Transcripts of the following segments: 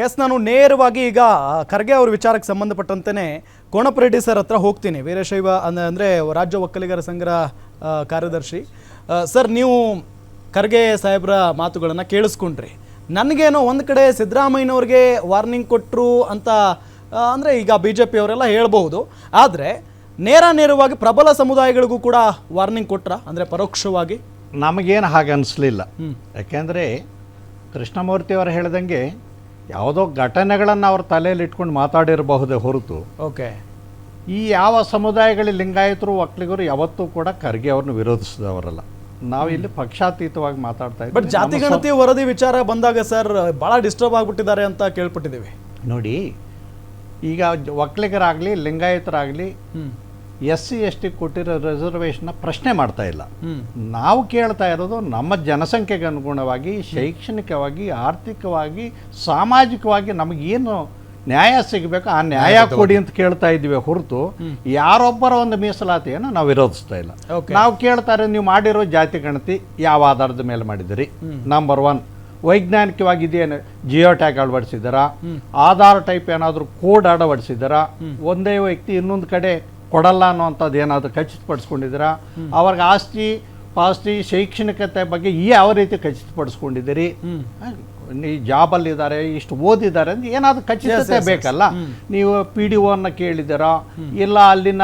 S, ನಾನು ನೇರವಾಗಿ ಈಗ ಖರ್ಗೆ ಅವ್ರ ವಿಚಾರಕ್ಕೆ ಸಂಬಂಧಪಟ್ಟಂತೆ ಕೋಣಪ್ಪ ಸರ್ ಹತ್ರ ಹೋಗ್ತೀನಿ. ವೀರಶೈವ ಅಂದರೆ ರಾಜ್ಯ ಒಕ್ಕಲಿಗರ ಸಂಘದ ಕಾರ್ಯದರ್ಶಿ ಸರ್, ನೀವು ಖರ್ಗೆ ಸಾಹೇಬ್ರ ಮಾತುಗಳನ್ನು ಕೇಳಿಸ್ಕೊಂಡ್ರಿ. ನನಗೇನೋ ಒಂದು ಕಡೆ ಸಿದ್ದರಾಮಯ್ಯನವ್ರಿಗೆ ವಾರ್ನಿಂಗ್ ಕೊಟ್ಟರು ಅಂತ ಅಂದರೆ ಈಗ ಬಿ ಜೆ ಪಿಯವರೆಲ್ಲ ಹೇಳ್ಬೋದು, ಆದರೆ ನೇರವಾಗಿ ಪ್ರಬಲ ಸಮುದಾಯಗಳಿಗೂ ಕೂಡ ವಾರ್ನಿಂಗ್ ಕೊಟ್ರ, ಅಂದರೆ ಪರೋಕ್ಷವಾಗಿ? ನಮಗೇನು ಹಾಗೆ ಅನಿಸ್ಲಿಲ್ಲ. ಯಾಕೆಂದರೆ ಕೃಷ್ಣಮೂರ್ತಿ ಅವರು ಹೇಳ್ದಂಗೆ ಯಾವುದೋ ಘಟನೆಗಳನ್ನು ಅವ್ರ ತಲೆಯಲ್ಲಿ ಇಟ್ಕೊಂಡು ಮಾತಾಡಿರಬಹುದೇ ಹೊರತು ಓಕೆ ಈ ಯಾವ ಸಮುದಾಯಗಳ ಲಿಂಗಾಯತರು ಒಕ್ಕಲಿಗರು ಯಾವತ್ತೂ ಕೂಡ ಖರ್ಗೆ ಅವ್ರನ್ನ ವಿರೋಧಿಸಿದವರಲ್ಲ. ನಾವು ಇಲ್ಲಿ ಪಕ್ಷಾತೀತವಾಗಿ ಮಾತಾಡ್ತಾ ಇದ್ದೀವಿ. ಬಟ್ ಜಾತಿ ಗಣತಿ ವರದಿ ವಿಚಾರ ಬಂದಾಗ ಸರ್ ಭಾಳ ಡಿಸ್ಟರ್ಬ್ ಆಗಿಬಿಟ್ಟಿದ್ದಾರೆ ಅಂತ ಕೇಳ್ಪಟ್ಟಿದ್ದೀವಿ. ನೋಡಿ, ಈಗ ಒಕ್ಕಲಿಗರಾಗಲಿ ಲಿಂಗಾಯತರಾಗಲಿ SC ST ಕೊಟ್ಟಿರೋ ರಿಸರ್ವೇಷನ್ನ ಪ್ರಶ್ನೆ ಮಾಡ್ತಾ ಇಲ್ಲ. ನಾವು ಕೇಳ್ತಾ ಇರೋದು ನಮ್ಮ ಜನಸಂಖ್ಯೆಗೆ ಅನುಗುಣವಾಗಿ ಶೈಕ್ಷಣಿಕವಾಗಿ, ಆರ್ಥಿಕವಾಗಿ, ಸಾಮಾಜಿಕವಾಗಿ ನಮಗೇನು ನ್ಯಾಯ ಸಿಗಬೇಕು ಆ ನ್ಯಾಯ ಕೊಡಿ ಅಂತ ಕೇಳ್ತಾ ಇದ್ದೀವಿ ಹೊರತು ಯಾರೊಬ್ಬರ ಒಂದು ಮೀಸಲಾತಿಯನ್ನು ನಾವು ವಿರೋಧಿಸ್ತಾ ಇಲ್ಲ. ನಾವು ಕೇಳ್ತಾರೆ, ನೀವು ಮಾಡಿರೋ ಜಾತಿ ಗಣತಿ ಯಾವ ಆಧಾರದ ಮೇಲೆ ಮಾಡಿದಿರಿ? ನಂಬರ್ 1, ವೈಜ್ಞಾನಿಕವಾಗಿ ಇದೇನು ಜಿಯೋ ಟ್ಯಾಗ್ ಅಳವಡಿಸಿದಾರಾ? ಆಧಾರ್ ಟೈಪ್ ಏನಾದರೂ ಕೋಡ್ ಅಳವಡಿಸಿದಾರಾ? ಒಂದೇ ವ್ಯಕ್ತಿ ಇನ್ನೊಂದು ಕಡೆ ಕೊಡಲ್ಲ ಅನ್ನೋವಂಥದ್ದು ಏನಾದರೂ ಖಚಿತಪಡಿಸ್ಕೊಂಡಿದ್ದೀರಾ? ಅವ್ರಿಗೆ ಆಸ್ತಿ ಪಾಸ್ತಿ ಶೈಕ್ಷಣಿಕತೆ ಬಗ್ಗೆ ಯಾವ ರೀತಿ ಖಚಿತಪಡಿಸ್ಕೊಂಡಿದ್ದೀರಿ? ಈ ಜಾಬಲ್ಲಿದ್ದಾರೆ, ಇಷ್ಟು ಓದಿದ್ದಾರೆ ಅಂತ ಏನಾದರೂ ಖಚಿತತೆ ಬೇಕಲ್ಲ. ನೀವು PDO ಕೇಳಿದ್ದೀರಾ? ಇಲ್ಲ ಅಲ್ಲಿನ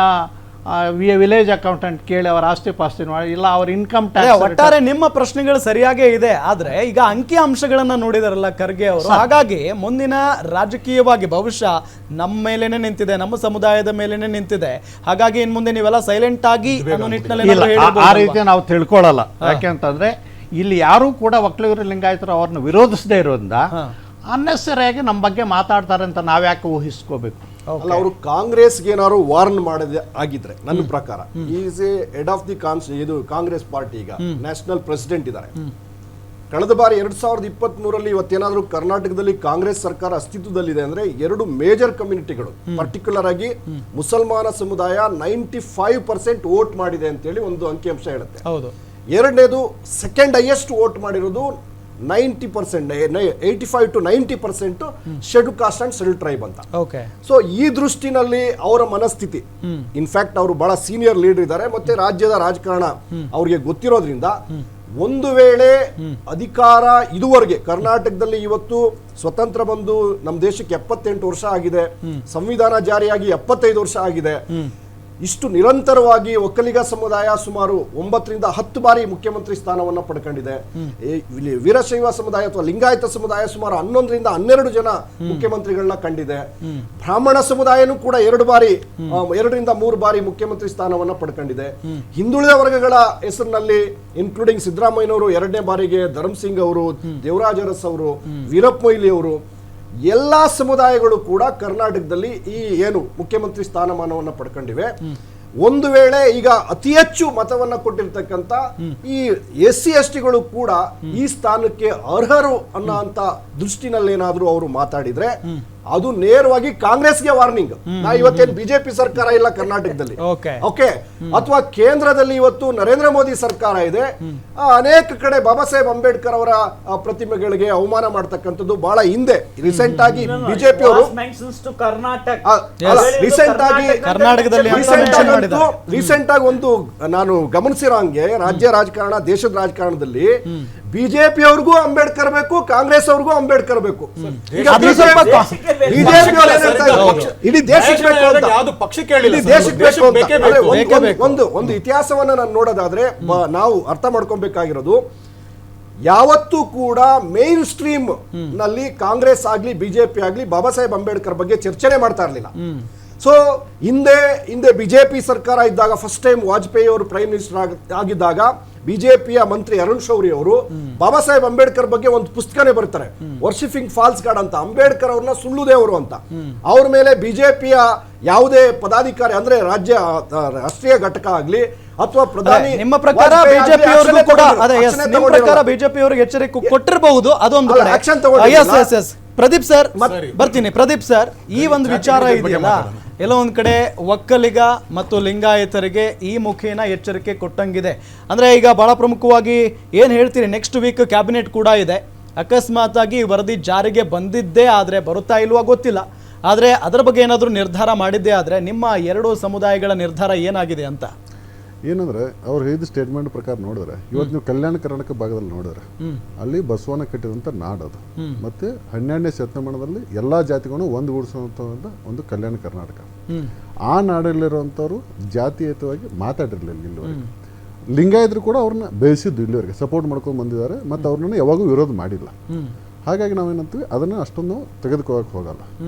ವಿಲೇಜ್ ಅಕೌಂಟೆಂಟ್ ಕೇಳಿ ಅವರ ಆಸ್ತಿ ಪಾಸ್ತಿ ನೋಡಿ, ಇಲ್ಲ ಅವ್ರ ಇನ್ಕಮ್ ಟ್ಯಾಕ್ಸ್. ಒಟ್ಟಾರೆ ನಿಮ್ಮ ಪ್ರಶ್ನೆಗಳು ಸರಿಯಾಗೇ ಇದೆ, ಆದ್ರೆ ಈಗ ಅಂಕಿ ಅಂಶಗಳನ್ನ ನೋಡಿದಾರಲ್ಲ ಖರ್ಗೆ ಅವರು, ಹಾಗಾಗಿ ಮುಂದಿನ ರಾಜಕೀಯವಾಗಿ ಭವಿಷ್ಯ ನಮ್ಮ ಮೇಲೇನೆ ನಿಂತಿದೆ, ನಮ್ಮ ಸಮುದಾಯದ ಮೇಲೇನೆ ನಿಂತಿದೆ. ಹಾಗಾಗಿ ಇನ್ ಮುಂದೆ ನೀವೆಲ್ಲ ಸೈಲೆಂಟ್ ಆಗಿ ಅನ್ನೋ ನಿಟ್ಟಿನಲ್ಲಿ ಆ ರೀತಿ ನಾವು ತಿಳ್ಕೊಳ್ಳಲ್ಲ. ಯಾಕೆಂತಂದ್ರೆ ಇಲ್ಲಿ ಯಾರು ಕೂಡ ಒಕ್ಕಲಿಗರು ಲಿಂಗಾಯತರು ಅವ್ರನ್ನ ವಿರೋಧಿಸದೇ ಇರೋದ್ರಿಂದ ಅನ್ನೆಸರಿಯಾಗಿ ನಮ್ಮ ಬಗ್ಗೆ ಮಾತಾಡ್ತಾರೆ ಅಂತ ನಾವ್ಯಾಕೆ ಊಹಿಸ್ಕೋಬೇಕು? ಅಲ್ಲ, ಅವರು ಕಾಂಗ್ರೆಸ್ಗೆ ಏನಾದ್ರು ವಾರ್ನ್ ಮಾಡದೆ ಆಗಿದ್ರೆ ನನ್ನ ಪ್ರಕಾರ is A head of the ಇದು ಕಾಂಗ್ರೆಸ್ ಪಾರ್ಟಿ ಈಗ ನ್ಯಾಷನಲ್ ಪ್ರೆಸಿಡೆಂಟ್ ಇದ್ದಾರೆ. ಕಳೆದ ಬಾರಿ 2023 ಇವತ್ತೇನಾದ್ರೂ ಕರ್ನಾಟಕದಲ್ಲಿ ಕಾಂಗ್ರೆಸ್ ಸರ್ಕಾರ ಅಸ್ತಿತ್ವದಲ್ಲಿದೆ ಅಂದ್ರೆ 2 ಮೇಜರ್ ಕಮ್ಯುನಿಟಿಗಳು, ಪರ್ಟಿಕ್ಯುಲರ್ ಆಗಿ ಮುಸಲ್ಮಾನ ಸಮುದಾಯ 95% ವೋಟ್ ಮಾಡಿದೆ ಅಂತೇಳಿ ಒಂದು ಅಂಕಿಅಂಶ ಹೇಳುತ್ತೆ. ಎರಡನೇದು ಸೆಕೆಂಡ್ ಹೈಯೆಸ್ಟ್ ವೋಟ್ ಮಾಡಿರೋದು 90%, 85 to 90% schedule caste and schedule tribe ಅಂತ. ಸೊ ಈ ದೃಷ್ಟಿನಲ್ಲಿ ಅವರ ಮನಸ್ಥಿತಿ, ಇನ್ಫ್ಯಾಕ್ಟ್ ಅವರು ಬಹಳ ಸೀನಿಯರ್ ಲೀಡರ್ ಇದ್ದಾರೆ, ಮತ್ತೆ ರಾಜ್ಯದ ರಾಜಕಾರಣ ಅವ್ರಿಗೆ ಗೊತ್ತಿರೋದ್ರಿಂದ ಒಂದು ವೇಳೆ ಅಧಿಕಾರ ಇದುವರೆಗೆ ಕರ್ನಾಟಕದಲ್ಲಿ ಇವತ್ತು ಸ್ವತಂತ್ರ ಬಂದು ನಮ್ಮ ದೇಶಕ್ಕೆ 78 ವರ್ಷ ಆಗಿದೆ, ಸಂವಿಧಾನ ಜಾರಿಯಾಗಿ 75 ವರ್ಷ ಆಗಿದೆ. ಇಷ್ಟು ನಿರಂತರವಾಗಿ ಒಕ್ಕಲಿಗ ಸಮುದಾಯ ಸುಮಾರು 9 ರಿಂದ 10 ಬಾರಿ ಮುಖ್ಯಮಂತ್ರಿ ಸ್ಥಾನವನ್ನ ಪಡ್ಕೊಂಡಿದೆ. ವೀರಶೈವ ಸಮುದಾಯ ಅಥವಾ ಲಿಂಗಾಯತ ಸಮುದಾಯ ಸುಮಾರು 11 ರಿಂದ 12 ಜನ ಮುಖ್ಯಮಂತ್ರಿಗಳನ್ನ ಕಂಡಿದೆ. ಬ್ರಾಹ್ಮಣ ಸಮುದಾಯನೂ ಕೂಡ 2 ರಿಂದ 3 ಬಾರಿ ಮುಖ್ಯಮಂತ್ರಿ ಸ್ಥಾನವನ್ನ ಪಡ್ಕೊಂಡಿದೆ. ಹಿಂದುಳಿದ ವರ್ಗಗಳ ಹೆಸರಿನಲ್ಲಿ ಇನ್ಕ್ಲೂಡಿಂಗ್ ಸಿದ್ದರಾಮಯ್ಯನವರು 2ನೇ ಬಾರಿಗೆ, ಧರ್ಮಸಿಂಗ್ ಅವರು, ದೇವರಾಜ ಅರಸ್ ಅವರು, ವೀರಪ್ಪ ಮೊಯ್ಲಿ ಅವರು, ಎಲ್ಲಾ ಸಮುದಾಯಗಳು ಕೂಡ ಕರ್ನಾಟಕದಲ್ಲಿ ಈ ಏನು ಮುಖ್ಯಮಂತ್ರಿ ಸ್ಥಾನಮಾನವನ್ನ ಪಡ್ಕೊಂಡಿವೆ. ಒಂದು ವೇಳೆ ಈಗ ಅತಿ ಹೆಚ್ಚು ಮತವನ್ನ ಕೊಟ್ಟಿರ್ತಕ್ಕಂಥ ಈ SC STಗಳು ಕೂಡ ಈ ಸ್ಥಾನಕ್ಕೆ ಅರ್ಹರು ಅನ್ನೋ ಅಂತ ದೃಷ್ಟಿನಲ್ಲಿ ಏನಾದ್ರೂ ಅವರು ಮಾತಾಡಿದ್ರೆ ಅದು ನೇರವಾಗಿ ಕಾಂಗ್ರೆಸ್ಗೆ ವಾರ್ನಿಂಗ್. ಇವತ್ತೇನು ಬಿಜೆಪಿ ಸರ್ಕಾರ ಇಲ್ಲ ಕರ್ನಾಟಕದಲ್ಲಿ, ಓಕೆ, ಅಥವಾ ಕೇಂದ್ರದಲ್ಲಿ ಇವತ್ತು ನರೇಂದ್ರ ಮೋದಿ ಸರ್ಕಾರ ಇದೆ. ಅನೇಕ ಕಡೆ ಬಾಬಾ ಸಾಹೇಬ್ ಅಂಬೇಡ್ಕರ್ ಅವರ ಪ್ರತಿಮೆಗಳಿಗೆ ಅವಮಾನ ಮಾಡ್ತಕ್ಕಂಥದ್ದು ಬಹಳ ಹಿಂದೆ ರೀಸೆಂಟ್ ಆಗಿ ಬಿಜೆಪಿ ಅವರು ರೀಸೆಂಟ್ ಆಗಿ ಒಂದು ನಾನು ಗಮನಿಸಿರೋ ಹಂಗೆ ರಾಜ್ಯ ರಾಜಕಾರಣ, ದೇಶದ ರಾಜಕಾರಣದಲ್ಲಿ ಬಿಜೆಪಿ ಅವ್ರಿಗೂ ಅಂಬೇಡ್ಕರ್ ಬೇಕು, ಕಾಂಗ್ರೆಸ್ ಅವ್ರಿಗೂ ಅಂಬೇಡ್ಕರ್ ಬೇಕು. ಇಡೀ ದೇಶಕ್ಕೆ ಒಂದು ಇತಿಹಾಸವನ್ನ ನಾನು ನೋಡೋದಾದ್ರೆ ನಾವು ಅರ್ಥ ಮಾಡ್ಕೊಬೇಕಾಗಿರೋದು, ಯಾವತ್ತೂ ಕೂಡ ಮೇನ್ ಸ್ಟ್ರೀಮ್ ನಲ್ಲಿ ಕಾಂಗ್ರೆಸ್ ಆಗ್ಲಿ ಬಿಜೆಪಿ ಆಗ್ಲಿ ಬಾಬಾ ಸಾಹೇಬ್ ಅಂಬೇಡ್ಕರ್ ಬಗ್ಗೆ ಚರ್ಚೆನೆ ಮಾಡ್ತಾ ಇರಲಿಲ್ಲ. ಸೊ ಹಿಂದೆ ಬಿಜೆಪಿ ಸರ್ಕಾರ ಇದ್ದಾಗ ಫಸ್ಟ್ ಟೈಮ್ ವಾಜಪೇಯಿ ಅವರು ಪ್ರೈಮ್ ಮಿನಿಸ್ಟರ್ ಆಗಿದ್ದಾಗ ಬಿಜೆಪಿಯ ಮಂತ್ರಿ ಅರುಣ್ ಶೌರಿ ಅವರು ಬಾಬಾ ಸಾಹೇಬ್ ಅಂಬೇಡ್ಕರ್ ಬಗ್ಗೆ ಒಂದು ಪುಸ್ತಕನೇ ಬರ್ತಾರೆ, ವರ್ಷಿಫಿಂಗ್ ಫಾಲ್ಸ್ ಗಾಡ್ ಅಂತ. ಅಂಬೇಡ್ಕರ್ ಅವ್ರನ್ನ ಸುಳ್ಳು ದೇವರು ಅಂತ. ಅವ್ರ ಮೇಲೆ ಬಿಜೆಪಿಯ ಯಾವುದೇ ಪದಾಧಿಕಾರಿ ಅಂದ್ರೆ ರಾಷ್ಟ್ರೀಯ ಘಟಕ ಆಗ್ಲಿ ಅಥವಾ ಪ್ರಧಾನಿ, ನಿಮ್ಮ ಪ್ರಕಾರ ಬಿಜೆಪಿ ಅವರಿಗೆ ಎಚ್ಚರಿಕೆ ಕೊಟ್ಟಿರಬಹುದು. ಅದೊಂದು ಪ್ರದೀಪ್ ಸರ್ ಬರ್ತೀನಿ. ಪ್ರದೀಪ್ ಸರ್, ಈ ಒಂದು ವಿಚಾರ ಇದೆಯಲ್ಲ, ಎಲ್ಲೋ ಒಂದ್ ಕಡೆ ಒಕ್ಕಲಿಗ ಮತ್ತು ಲಿಂಗಾಯತರಿಗೆ ಈ ಮುಖೇನ ಎಚ್ಚರಿಕೆ ಕೊಟ್ಟಂಗಿದೆ. ಅಂದ್ರೆ ಈಗ ಬಹಳ ಪ್ರಮುಖವಾಗಿ ಏನ್ ಹೇಳ್ತೀರಿ, ನೆಕ್ಸ್ಟ್ ವೀಕ್ ಕ್ಯಾಬಿನೆಟ್ ಕೂಡ ಇದೆ, ಅಕಸ್ಮಾತ್ ಆಗಿ ಈ ವರದಿ ಜಾರಿಗೆ ಬಂದಿದ್ದೇ ಆದರೆ ಬರುತ್ತಾ ಇಲ್ವಾ ಗೊತ್ತಿಲ್ಲ, ಆದರೆ ಅದರ ಬಗ್ಗೆ ಏನಾದರೂ ನಿರ್ಧಾರ ಮಾಡಿದ್ದೇ ಆದರೆ ನಿಮ್ಮ ಎರಡು ಸಮುದಾಯಗಳ ನಿರ್ಧಾರ ಏನಾಗಿದೆ ಅಂತ ಏನಂದ್ರೆ ಅವ್ರು ಹೇಳಿದ ಸ್ಟೇಟ್ಮೆಂಟ್ ಪ್ರಕಾರ ನೋಡಿದ್ರೆ ಇವತ್ತು ನೀವು ಕಲ್ಯಾಣ ಕರ್ನಾಟಕ ಭಾಗದಲ್ಲಿ ನೋಡಿದ್ರೆ ಅಲ್ಲಿ ಬಸವಣ್ಣ ಕಟ್ಟಿದಂಥ ನಾಡದು ಮತ್ತೆ 12ನೇ ಶತಮಾನದಲ್ಲಿ ಎಲ್ಲಾ ಜಾತಿಗಳನ್ನು ಒಂದುಗೂಡಿಸುವಂತ ಒಂದು ಕಲ್ಯಾಣ ಕರ್ನಾಟಕ. ಆ ನಾಡಲ್ಲಿರುವಂಥವ್ರು ಜಾತೀಯತವಾಗಿ ಮಾತಾಡಿರ್ಲಿಲ್ಲ ಇಲ್ಲಿವರೆಗೆ. ಲಿಂಗಾಯತರು ಕೂಡ ಅವ್ರನ್ನ ಬೆಳೆಸಿದ್ದು ಇಲ್ಲಿವರೆಗೆ ಸಪೋರ್ಟ್ ಮಾಡ್ಕೊಂಡು ಬಂದಿದ್ದಾರೆ ಮತ್ತು ಅವ್ರನ್ನ ಯಾವಾಗೂ ವಿರೋಧ ಮಾಡಿಲ್ಲ. ಹಾಗಾಗಿ ನಾವೇನಂತೀವಿ ಅದನ್ನು ಅಷ್ಟೊಂದು ತೆಗೆದುಕೋಗಕ್ಕೆ ಹೋಗಲ್ಲ.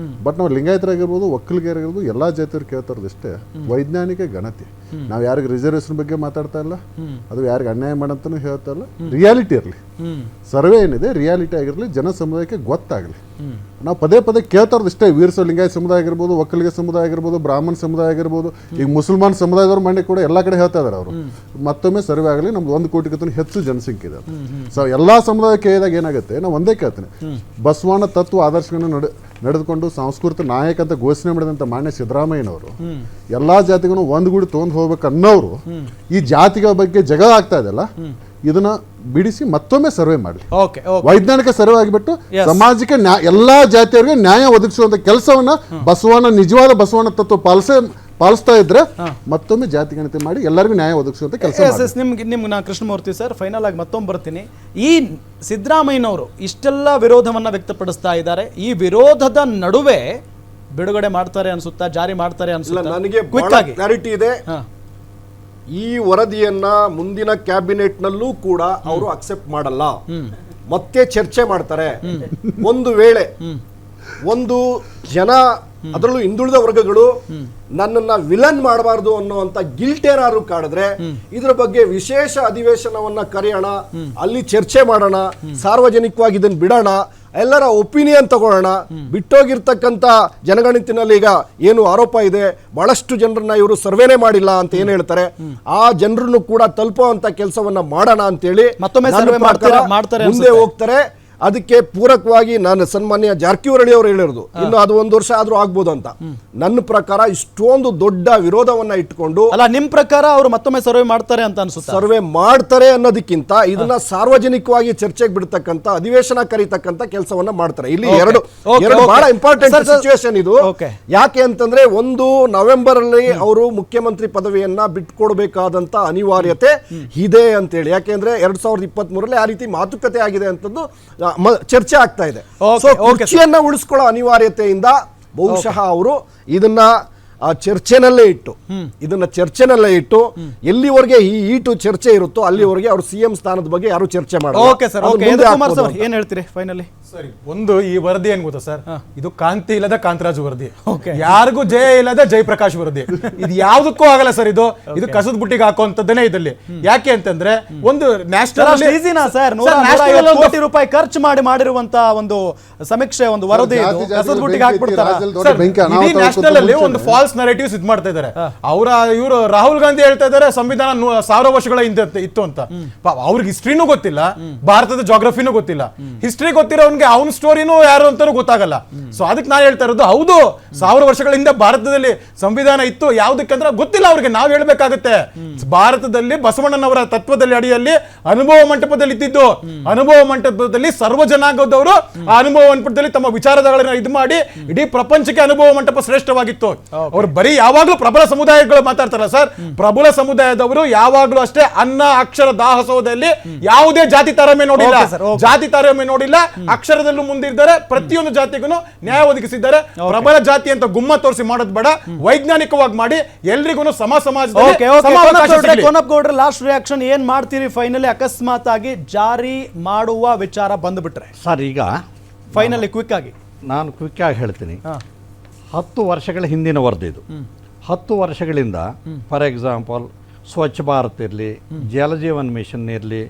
ಬಟ್ ನಾವು ಲಿಂಗಾಯತರಾಗಿರ್ಬೋದು, ಒಕ್ಕಲಿಗರಾಗಿರ್ಬೋದು, ಎಲ್ಲ ಜಾತಿಯವ್ರು ಕೇಳ್ತಾರದಷ್ಟೇ ವೈಜ್ಞಾನಿಕ ಗಣತಿ. ನಾವು ಯಾರಿಗೆ ರಿಸರ್ವೇಷನ್ ಬಗ್ಗೆ ಮಾತಾಡ್ತಾ ಇಲ್ಲ, ಅದು ಯಾರಿಗೆ ಅನ್ಯಾಯ ಮಾಡಂತನೂ ಹೇಳ್ತಾ ಇಲ್ಲ. ರಿಯಾಲಿಟಿ ಇರಲಿ, ಸರ್ವೆ ಏನಿದೆ ರಿಯಾಲಿಟಿ ಆಗಿರಲಿ, ಜನ ಸಮುದಾಯಕ್ಕೆ ಗೊತ್ತಾಗಲಿ. ನಾವು ಪದೇ ಪದೇ ಕೇಳ್ತಾರದು ಇಷ್ಟೇ. ವೀರಶೈವ ಲಿಂಗಾಯತ ಸಮುದಾಯ ಆಗಿರ್ಬೋದು, ಒಕ್ಕಲಿಗ ಸಮುದಾಯ ಆಗಿರ್ಬೋದು, ಬ್ರಾಹ್ಮಣ ಸಮುದಾಯ ಆಗಿರ್ಬೋದು, ಈಗ ಮುಸಲ್ಮಾನ್ ಸಮುದಾಯದವ್ರ ಮಂಡೆ ಕೂಡ ಎಲ್ಲ ಕಡೆ ಹೇಳ್ತಾ ಇದಾರೆ ಅವರು ಮತ್ತೊಮ್ಮೆ ಸರ್ವೆ ಆಗಲಿ, ನಮ್ದು 1 ಕೋಟಿಗಿಂತ ಹೆಚ್ಚು ಜನಸಂಖ್ಯೆ ಇದೆ. ಸೊ ಎಲ್ಲ ಸಮುದಾಯ ಕೇಳಿದಾಗ ಏನಾಗುತ್ತೆ, ನಾವು ಒಂದೇ ಕೇಳ್ತೀನಿ, ಬಸವಣ್ಣ ತತ್ವ ಆದರ್ಶಗಳನ್ನು ನಡೆದುಕೊಂಡು ಸಾಂಸ್ಕೃತಿಕ ನಾಯಕ ಅಂತ ಘೋಷಣೆ ಮಾಡಿದಂಥ ಮಾನ್ಯ ಸಿದ್ದರಾಮಯ್ಯನವರು ಎಲ್ಲಾ ಜಾತಿಗೂ ಒಂದುಗೂಡಿ ತೊಗೊಂಡು ಹೋಗ್ಬೇಕು ಅನ್ನೋರು ಈ ಜಾತಿಗಳ ಬಗ್ಗೆ ಜಗಳ ಆಗ್ತಾ ಇದೆಯಲ್ಲ, ಇದನ್ನ ಬಿಡಿಸಿ ಮತ್ತೊಮ್ಮೆ ಸರ್ವೆ ಮಾಡಲಿ. ವೈಜ್ಞಾನಿಕ ಸರ್ವೆ ಆಗಿಬಿಟ್ಟು ಸಮಾಜಕ್ಕೆ ಎಲ್ಲಾ ಜಾತಿಯವರಿಗೆ ನ್ಯಾಯ ಒದಗಿಸುವಂತ ಕೆಲಸವನ್ನ ಬಸವಣ್ಣ ನಿಜವಾದ ಬಸವಣ್ಣ ತತ್ವ ಪಾಲಿಸ್ತಾ ಇದ್ರೆ ಮತ್ತೊಮ್ಮೆ ಜಾತಿ ಗಣತಿ ಮಾಡಿ ಎಲ್ಲರಿಗೂ ನ್ಯಾಯ ಒದಗಿಸುವಂತ ಕೆಲಸ. ನಿಮ್ಗೆ ನಾ ಕೃಷ್ಣಮೂರ್ತಿ ಸರ್, ಫೈನಲ್ ಆಗಿ ಮತ್ತೊಮ್ಮೆ ಬರ್ತೀನಿ. ಈ ಸಿದ್ದರಾಮಯ್ಯನವರು ಇಷ್ಟೆಲ್ಲ ವಿರೋಧವನ್ನ ವ್ಯಕ್ತಪಡಿಸ್ತಾ ಇದ್ದಾರೆ. ಈ ವಿರೋಧದ ನಡುವೆ ಬಿಡುಗಡೆ ಮಾಡ್ತಾರೆ ಅನ್ಸುತ್ತಾ, ಜಾರಿ ಮಾಡ್ತಾರೆ ಅನ್ಸುತ್ತಾ? ನನಗೆ ಕ್ಲಾರಿಟಿ ಇದೆ. ಈ ವರದಿಯನ್ನ ಮುಂದಿನ ಕ್ಯಾಬಿನೆಟ್ ನಲ್ಲೂ ಕೂಡ ಅವರು ಅಕ್ಸೆಪ್ಟ್ ಮಾಡಲ್ಲ, ಮತ್ತೆ ಚರ್ಚೆ ಮಾಡ್ತಾರೆ. ಒಂದು ವೇಳೆ ಒಂದು ಜನ, ಅದರಲ್ಲೂ ಹಿಂದುಳಿದ ವರ್ಗಗಳು ನನ್ನನ್ನ ವಿಲನ್ ಮಾಡಬಾರ್ದು ಅನ್ನುವಂತ ಗಿಲ್ಟ್ ಏನಾದ್ರು ಕಾಡಿದ್ರೆ ಇದ್ರ ಬಗ್ಗೆ ವಿಶೇಷ ಅಧಿವೇಶನವನ್ನ ಕರೆಯೋಣ, ಅಲ್ಲಿ ಚರ್ಚೆ ಮಾಡೋಣ, ಸಾರ್ವಜನಿಕವಾಗಿ ಇದನ್ನ ಬಿಡೋಣ, ಎಲ್ಲರ ಒಪಿನಿಯನ್ ತಗೊಳ್ಳೋಣ. ಬಿಟ್ಟೋಗಿರ್ತಕ್ಕಂಥ ಜನಗಣತಿನಲ್ಲಿ ಈಗ ಏನು ಆರೋಪ ಇದೆ, ಬಹಳಷ್ಟು ಜನರನ್ನ ಇವರು ಸರ್ವೇನೆ ಮಾಡಿಲ್ಲ ಅಂತ ಏನ್ ಹೇಳ್ತಾರೆ, ಆ ಜನರನ್ನು ಕೂಡ ತಲುಪುವಂತ ಕೆಲಸವನ್ನ ಮಾಡೋಣ ಅಂತೇಳಿ ಮುಂದೆ ಹೋಗ್ತಾರೆ. ಅದಕ್ಕೆ ಪೂರಕವಾಗಿ ನಾನು ಸನ್ಮಾನ್ಯ ಜಾರಕಿಹೊಳಿ ಅವರು ಹೇಳಿರೋದು ಇನ್ನು ಅದು 1 ವರ್ಷ ಆದ್ರೂ ಆಗ್ಬೋದು ಅಂತ. ನನ್ನ ಪ್ರಕಾರ ಇಷ್ಟೊಂದು ದೊಡ್ಡ ವಿರೋಧವನ್ನ ಇಟ್ಕೊಂಡು ಅಲ್ಲ, ನಿಮ್ ಪ್ರಕಾರ ಅವರು ಮತ್ತೊಮ್ಮೆ ಸರ್ವೆ ಮಾಡ್ತಾರೆ ಅಂತ ಅನ್ಸುತ್ತೆ? ಸರ್ವೆ ಮಾಡ್ತಾರೆ ಅನ್ನೋದಕ್ಕಿಂತ ಇದನ್ನ ಸಾರ್ವಜನಿಕವಾಗಿ ಚರ್ಚೆಗೆ ಬಿಡ್ತಕ್ಕಂಥ, ಅಧಿವೇಶನ ಕರೀತಕ್ಕಂಥ ಕೆಲಸವನ್ನ ಮಾಡ್ತಾರೆ. ಇಲ್ಲಿ ಎರಡು ಬಹಳ ಇಂಪಾರ್ಟೆಂಟ್ ಸಿಚುವೇಶನ್ ಇದು. ಯಾಕೆ ಅಂತಂದ್ರೆ 1 ನವೆಂಬರ್ ಅಲ್ಲಿ ಅವರು ಮುಖ್ಯಮಂತ್ರಿ ಪದವಿಯನ್ನ ಬಿಟ್ಕೊಡ್ಬೇಕಾದಂತ ಅನಿವಾರ್ಯತೆ ಇದೆ ಅಂತೇಳಿ. ಯಾಕೆಂದ್ರೆ 2023 ಆ ರೀತಿ ಮಾತುಕತೆ ಆಗಿದೆ ಅಂತದ್ದು ಚರ್ಚೆ ಆಗ್ತಾ ಇದೆ. ಕುರ್ಚಿಯನ್ನ ಉಳಿಸ್ಕೊಳ್ಳೋ ಅನಿವಾರ್ಯತೆಯಿಂದ ಬಹುಶಃ ಅವರು ಇದನ್ನ ಚರ್ಚೆನಲ್ಲೇ ಇಟ್ಟು ಎಲ್ಲಿವರೆಗೆ ಈ ಈಟು ಚರ್ಚೆ ಇರುತ್ತೋ ಅಲ್ಲಿವರೆಗೆ ಅವರು ಸಿಎಂ ಸ್ಥಾನದ ಬಗ್ಗೆ ಯಾರು ಚರ್ಚೆ ಮಾಡಲ್ಲ. ಏನ್ ಹೇಳ್ತೀರಿ ಫೈನಲಿ? ಸರಿ, ಒಂದು ಈ ವರದಿ ಏನ್ ಗೊತ್ತಾ ಸರ್, ಇದು ಕಾಂತಿ ಇಲ್ಲದ ಕಾಂತರಾಜು ವರದಿ, ಯಾರಿಗೂ ಜಯ ಇಲ್ಲದ ಜಯಪ್ರಕಾಶ್ ವರದಿ. ಇದು ಯಾವ್ದಕ್ಕೂ ಆಗಲ್ಲ ಸರ್. ಇದು ಕಸದ ಬುಟ್ಟಿಗೆ ಹಾಕುವಂತದ್ದೇನೆ ಇದಲ್ಲಿ. ಯಾಕೆ ಅಂತಂದ್ರೆ ಒಂದು ನ್ಯಾಷನಲ್ ಕೋಟಿ ರೂಪಾಯಿ ಖರ್ಚು ಮಾಡಿರುವಂತ ಒಂದು ಸಮೀಕ್ಷೆ, ಒಂದು ವರದಿ ಕಸದ ಬುಟ್ಟಿಗೆ ಹಾಕ್ಬಿಡ್ತಾರೆ. ನ್ಯಾಷನಲ್ ಅಲ್ಲಿ ಒಂದು ಫಾಲ್ಸ್ ನರೇಟಿವ್ಸ್ ಇದ್ ಮಾಡ್ತಾ ಇದಾರೆ. ಇವರು ರಾಹುಲ್ ಗಾಂಧಿ ಹೇಳ್ತಾ ಇದಾರೆ ಸಂವಿಧಾನ 1000 ವರ್ಷಗಳ ಹಿಂದೆ ಇತ್ತು ಅಂತ. ಅವ್ರಿಗೆ ಹಿಸ್ಟ್ರಿನೂ ಗೊತ್ತಿಲ್ಲ, ಭಾರತದ ಜಾಗ್ರಫಿನೂ ಗೊತ್ತಿಲ್ಲ. ಹಿಸ್ಟ್ರಿ ಗೊತ್ತಿರೋ ಅವನ ಸ್ಟೋರಿನೂ ಯಾರು ಅಂತಾನೂ ಗೊತ್ತಾಗಲ್ಲ. ಸೊ ಅದಕ್ಕೆ ನಾನು ಹೇಳ್ತಾ ಇರೋದು, ಹೌದು 1000 ವರ್ಷಗಳ ಹಿಂದೆ ಭಾರತದಲ್ಲಿ ಸಂವಿಧಾನ ಇತ್ತು. ಯಾವ್ದಕ್ಕಂದ್ರೆ ಗೊತ್ತಿಲ್ಲ ಅವ್ರಿಗೆ, ನಾವ್ ಹೇಳ್ಬೇಕಾಗತ್ತೆ. ಭಾರತದಲ್ಲಿ ಬಸವಣ್ಣನವರ ತತ್ವದಲ್ಲಿ ಅಡಿಯಲ್ಲಿ ಅನುಭವ ಮಂಟಪದಲ್ಲಿ ಇದ್ದಿದ್ದು. ಅನುಭವ ಮಂಟಪದಲ್ಲಿ ಸರ್ವ ಜನಾಂಗದವರು ಆ ಅನುಭವ ಮಂಟಪದಲ್ಲಿ ತಮ್ಮ ವಿಚಾರಗಳನ್ನ ಇದು ಮಾಡಿ ಇಡೀ ಪ್ರಪಂಚಕ್ಕೆ ಅನುಭವ ಮಂಟಪ ಶ್ರೇಷ್ಠವಾಗಿತ್ತು. ಅವ್ರು ಬರೀ ಯಾವಾಗ್ಲೂ ಪ್ರಬಲ ಸಮುದಾಯಗಳು ಮಾತಾಡ್ತಾರಲ್ಲ ಸರ್, ಪ್ರಬಲ ಸಮುದಾಯದವರು ಯಾವಾಗ್ಲೂ ಅಷ್ಟೇ ಅನ್ನ ಅಕ್ಷರ ದಾಸೋಹದಲ್ಲಿ ಯಾವುದೇ ಜಾತಿ ತಾರತಮ್ಯ ನೋಡಿಲ್ಲ, ಜಾತಿ ತಾರತಮ್ಯ ನೋಡಿಲ್ಲ. ಅಕ್ಷರದಲ್ಲೂ ಮುಂದಿದ್ದಾರೆ, ಪ್ರತಿಯೊಂದು ಜಾತಿಗೂ ನ್ಯಾಯ ಒದಗಿಸಿದ್ದಾರೆ. ಪ್ರಬಲ ಜಾತಿ ಅಂತ ಗುಮ್ಮ ತೋರಿಸಿ ಮಾಡೋದು ಬೇಡ, ವೈಜ್ಞಾನಿಕವಾಗಿ ಮಾಡಿ ಎಲ್ರಿಗೂ ಕೋನಪ್ಗೌಡ್ರ ಲಾಸ್ಟ್ ರಿಯಾಕ್ಷನ್ ಏನ್ ಮಾಡ್ತೀರಿ ಫೈನಲಿ? ಅಕಸ್ಮಾತ್ ಆಗಿ ಜಾರಿ ಮಾಡುವ ವಿಚಾರ ಬಂದ್ಬಿಟ್ರೆ ಸರ್, ಈಗ ಫೈನಲಿ ಕ್ವಿಕ್ ಆಗಿ ನಾನು ಕ್ವಿಕ್ ಆಗಿ ಹೇಳ್ತೀನಿ. 10 ವರ್ಷಗಳ ಹಿಂದಿನ ವರದಿ ಇದು. 10 ವರ್ಷಗಳಿಂದ ಫಾರ್ ಎಕ್ಸಾಂಪಲ್ ಸ್ವಚ್ಛ ಭಾರತ್ ಇರಲಿ, ಜಲಜೀವನ್ ಮಿಷನ್ ಇರಲಿ,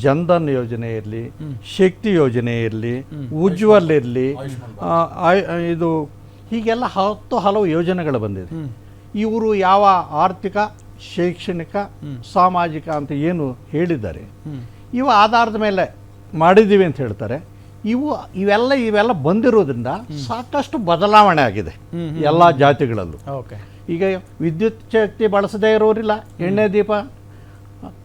ಜನ್ಧನ್ ಯೋಜನೆ ಇರಲಿ, ಶಕ್ತಿ ಯೋಜನೆ ಇರಲಿ, ಉಜ್ವಲ್ ಇರಲಿ, ಇದು ಹೀಗೆಲ್ಲ ಹಲವು ಯೋಜನೆಗಳು ಬಂದಿದೆ. ಇವರು ಯಾವ ಆರ್ಥಿಕ, ಶೈಕ್ಷಣಿಕ, ಸಾಮಾಜಿಕ ಅಂತ ಏನು ಹೇಳಿದ್ದಾರೆ, ಇವು ಆಧಾರದ ಮೇಲೆ ಮಾಡಿದ್ದೀವಿ ಅಂತ ಹೇಳ್ತಾರೆ. ಇವೆಲ್ಲ ಬಂದಿರೋದ್ರಿಂದ ಸಾಕಷ್ಟು ಬದಲಾವಣೆ ಆಗಿದೆ ಎಲ್ಲ ಜಾತಿಗಳಲ್ಲೂ. ಈಗ ವಿದ್ಯುತ್ ಶಕ್ತಿ ಬಳಸದೇ ಇರೋರಿಲ್ಲ, ಎಣ್ಣೆ ದೀಪ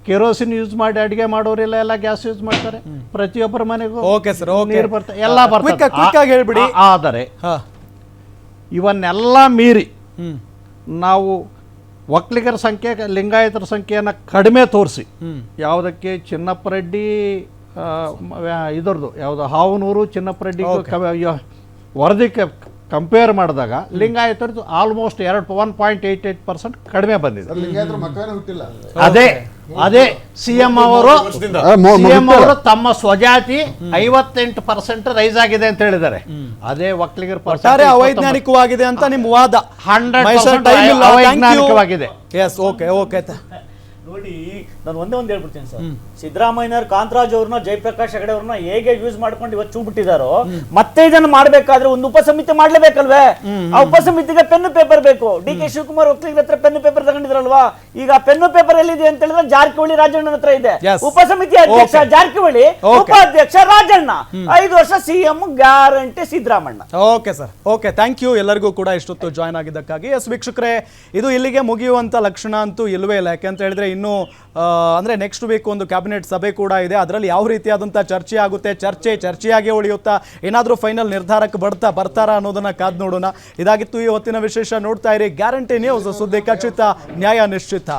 ಕೆರೋಸಿನ್ ಯೂಸ್ ಮಾಡಿ ಅಡಿಗೆ ಮಾಡೋರೆಲ್ಲ ಎಲ್ಲ ಗ್ಯಾಸ್ ಯೂಸ್ ಮಾಡ್ತಾರೆ. ಪ್ರತಿಯೊಬ್ಬರ ಮನೆಗೂ ಓಕೆ ಸರ್, ಓಕೆ. ನೀರು ಬರ್ತದೆ, ಎಲ್ಲ ಬರ್ತದೆ. ಕ್ವಿಕ್ ಆಗಿ ಹೇಳ್ಬಿಡಿ. ಆದರೆ ಹಾ. ಇವನ್ನೆಲ್ಲ ಮೀರಿ ಹ್ಮ್ ನಾವು ಒಕ್ಕಲಿಗರ ಸಂಖ್ಯೆ ಲಿಂಗಾಯತರ ಸಂಖ್ಯೆಯನ್ನು ಕಡಿಮೆ ತೋರಿಸಿ ಯಾವುದಕ್ಕೆ ಚಿನ್ನಪ್ಪ ರೆಡ್ಡಿ ಇದರದು ಯಾವುದು ಹಾವನೂರು ಚಿನ್ನಪ್ಪ ರೆಡ್ಡಿ ವರದಿ ಕಂಪೇರ್ ಮಾಡಿದಾಗ ಲಿಂಗಾಯತರದ್ದು ಆಲ್ಮೋಸ್ಟ್ 1.88% ಕಡಿಮೆ ಬಂದಿದೆ. ಲಿಂಗಾಯತರ ಮಕ್ಕಳೇ ಹುಟ್ಟಿಲ್ಲ. ಅದೇ ಸಿಎಂ ಅವರು ತಮ್ಮ ಸ್ವಜಾತಿ 58% ರೈಸ್ ಆಗಿದೆ ಅಂತ ಹೇಳಿದ್ದಾರೆ. ಅದೇ ಒಕ್ಕಲಿಗರ ಒಟ್ಟಾರೆ ಅವೈಜ್ಞಾನಿಕವಾಗಿದೆ ಅಂತ ನಿಮ್ಮ ವಾದ. 100% ಅವೈಜ್ಞಾನಿಕವಾಗಿದೆ. S, okay okay. ನೋಡಿ, ನಾನು ಒಂದೇ ಹೇಳ್ಬಿಡ್ತೀನಿ ಸರ್. ಸಿದ್ದರಾಮಯ್ಯನವರು ಕಾಂತರಾಜ್ ಅವ್ರನ್ನ ಜಯಪ್ರಕಾಶ್ ಹೆಗಡೆ ಅವ್ರನ್ನ ಹೇಗೆ ಯೂಸ್ ಮಾಡ್ಕೊಂಡು ಇವತ್ತು ಚೂಬಿಟ್ಟಿದಾರೋ, ಮತ್ತೆ ಇದನ್ನು ಮಾಡ್ಬೇಕಾದ್ರೆ ಒಂದು ಉಪಸಮಿತಿ ಮಾಡ್ಲೇಬೇಕಲ್ವೇ? ಆ ಉಪಸಮಿತಿಗೆ ಪೆನ್ನು ಪೇಪರ್ ಬೇಕು. ಡಿ ಕೆ ಶಿವಕುಮಾರ್ ಒಕ್ಕಲಿಗರ ಹತ್ರ ಪೆನ್ನು ಪೇಪರ್ ತಗೊಂಡಿದ್ರಲ್ವಾ? ಈಗ ಪೆನ್ನು ಪೇಪರ್ ಎಲ್ಲಿದೆ ಅಂತ ಹೇಳಿದ್ರೆ ಜಾರಕಿಹೊಳಿ ರಾಜಣ್ಣನ ಹತ್ರ ಇದೆ. ಉಪಸಮಿತಿ ಅಧ್ಯಕ್ಷ ಜಾರಕಿಹೊಳಿ, ಉಪಾಧ್ಯಕ್ಷ ರಾಜಣ್ಣ, 5 ವರ್ಷ CM guarantee Siddaramanna. Okay sir, okay, thank you ಎಲ್ಲರಿಗೂ ಕೂಡ ಇಷ್ಟೊತ್ತು ಜಾಯ್ನ್ ಆಗಿದ್ದಕ್ಕಾಗಿ. ಎಸ್ ವೀಕ್ಷಕರೇ, ಇದು ಇಲ್ಲಿಗೆ ಮುಗಿಯುವಂತ ಲಕ್ಷಣ ಅಂತೂ ಇಲ್ಲವೇ ಇಲ್ಲ. ಯಾಕೆಂತ ಹೇಳಿದ್ರೆ ಇನ್ನು ಅಂದರೆ ನೆಕ್ಸ್ಟ್ ವೀಕ್ ಒಂದು ಕ್ಯಾಬಿನೆಟ್ ಸಭೆ ಕೂಡ ಇದೆ. ಅದರಲ್ಲಿ ಯಾವ ರೀತಿಯಾದಂಥ ಚರ್ಚೆ ಆಗುತ್ತೆ, ಚರ್ಚೆಯಾಗಿ ಉಳಿಯುತ್ತಾ, ಏನಾದರೂ ಫೈನಲ್ ನಿರ್ಧಾರಕ್ಕೆ ಬರ್ತಾರಾ ಅನ್ನೋದನ್ನ ಕಾದು ನೋಡೋಣ. ಇದಾಗಿತ್ತು ಈ ಹೊತ್ತಿನ ವಿಶೇಷ. ನೋಡ್ತಾ ಇರಿ ಗ್ಯಾರಂಟಿ ನ್ಯೂಸ್, ಸುದ್ದಿ ಖಚಿತ, ನ್ಯಾಯ ನಿಶ್ಚಿತ.